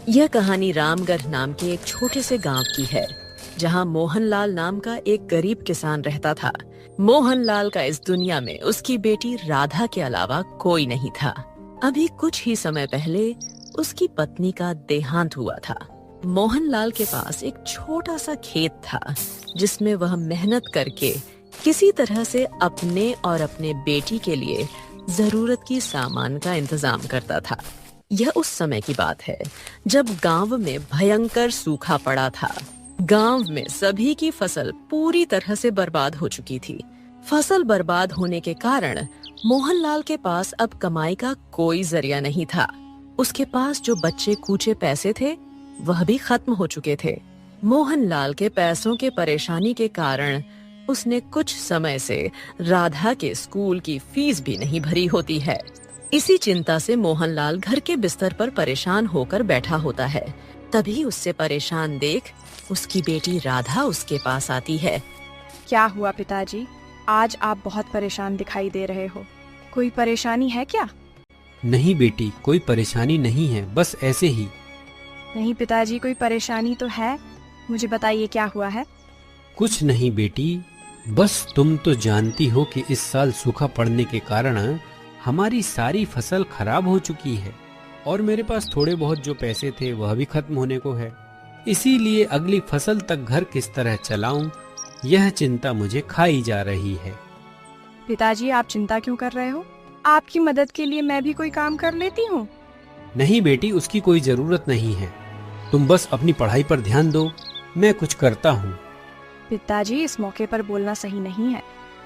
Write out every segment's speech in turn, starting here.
यह कहानी रामगढ़ नाम के एक छोटे से गांव की है, जहां मोहनलाल नाम का एक गरीब किसान रहता था। मोहनलाल का इस दुनिया में उसकी बेटी राधा के अलावा कोई नहीं था। अभी कुछ ही समय पहले उसकी पत्नी का देहांत हुआ था। मोहनलाल के पास एक छोटा सा खेत था, जिसमें वह मेहनत करके किसी तरह से अपने और अपने बेटी के लिए जरूरत की सामान का इंतजाम करता था। यह उस समय की बात है जब गांव में भयंकर सूखा पड़ा था। गांव में सभी की फसल पूरी तरह से बर्बाद हो चुकी थी। फसल बर्बाद होने के कारण मोहनलाल के पास अब कमाई का कोई जरिया नहीं था। उसके पास जो बच्चे कूचे पैसे थे, वह भी खत्म हो चुके थे। मोहनलाल के पैसों के परेशानी के कारण उसने कुछ समय से राधा के स्कूल की फीस भी नहीं भरी होती है। इसी चिंता से मोहनलाल घर के बिस्तर पर परेशान होकर बैठा होता है। तभी उससे परेशान देख उसकी बेटी राधा उसके पास आती है। क्या हुआ पिताजी? आज आप बहुत परेशान दिखाई दे रहे हो। कोई परेशानी है क्या? नहीं बेटी, कोई परेशानी नहीं है, बस ऐसे ही। नहीं पिताजी, कोई परेशानी तो है। मुझे बताइए क्या हुआ है। कुछ नहीं बेटी, बस तुम तो जानती हो कि इस साल सूखा पड़ने के कारण हमारी सारी फसल खराब हो चुकी है और मेरे पास थोड़े बहुत जो पैसे थे वह भी खत्म होने को है। इसीलिए अगली फसल तक घर किस तरह चलाऊं, यह चिंता मुझे खाई जा रही है। पिताजी, आप चिंता क्यों कर रहे हो? आपकी मदद के लिए मैं भी कोई काम कर लेती हूँ। नहीं बेटी, उसकी कोई जरूरत नहीं है। तुम बस अपनी पढ़ाई पर ध्यान दो, मैं कुछ करता हूँ। पिताजी, इस मौके पर बोलना सही नहीं है,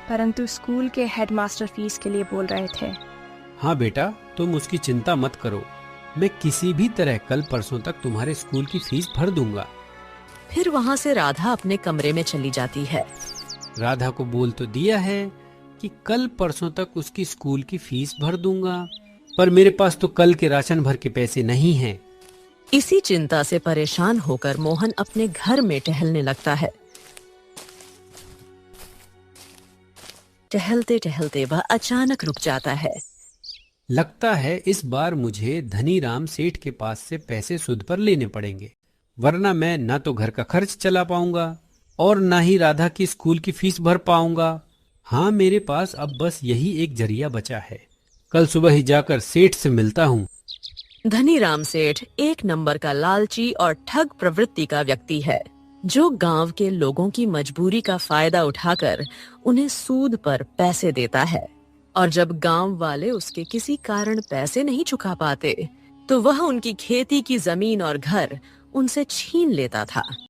परंतु स्कूल के हेडमास्टर फीस के लिए बोल रहे थे। हाँ बेटा, तुम उसकी चिंता मत करो। मैं किसी भी तरह कल परसों तक तुम्हारे स्कूल की फीस भर दूंगा। फिर वहाँ से राधा अपने कमरे में चली जाती है। राधा को बोल तो दिया है कि कल परसों तक उसकी स्कूल की फीस भर दूंगा, पर मेरे पास तो कल के राशन भर के पैसे नहीं हैं। इसी चिंता से परेशान होकर मोहन अपने घर में टहलने लगता है। टहलते टहलते वह अचानक रुक जाता है। लगता है इस बार मुझे धनीराम सेठ के पास से पैसे सुध पर लेने पड़ेंगे, वरना मैं ना तो घर का खर्च चला पाऊंगा और ना ही राधा की स्कूल की फीस भर पाऊंगा। हाँ, मेरे पास अब बस यही एक जरिया बचा है। कल सुबह ही जाकर सेठ से मिलता हूँ। धनीराम सेठ एक नंबर का लालची और ठग प्रवृत्ति का व्यक्ति है, जो गांव के लोगों की मजबूरी का फायदा उठाकर उन्हें सूद पर पैसे देता है। और जब गांव वाले उसके किसी कारण पैसे नहीं चुका पाते, तो वह उनकी खेती की जमीन और घर उनसे छीन लेता था।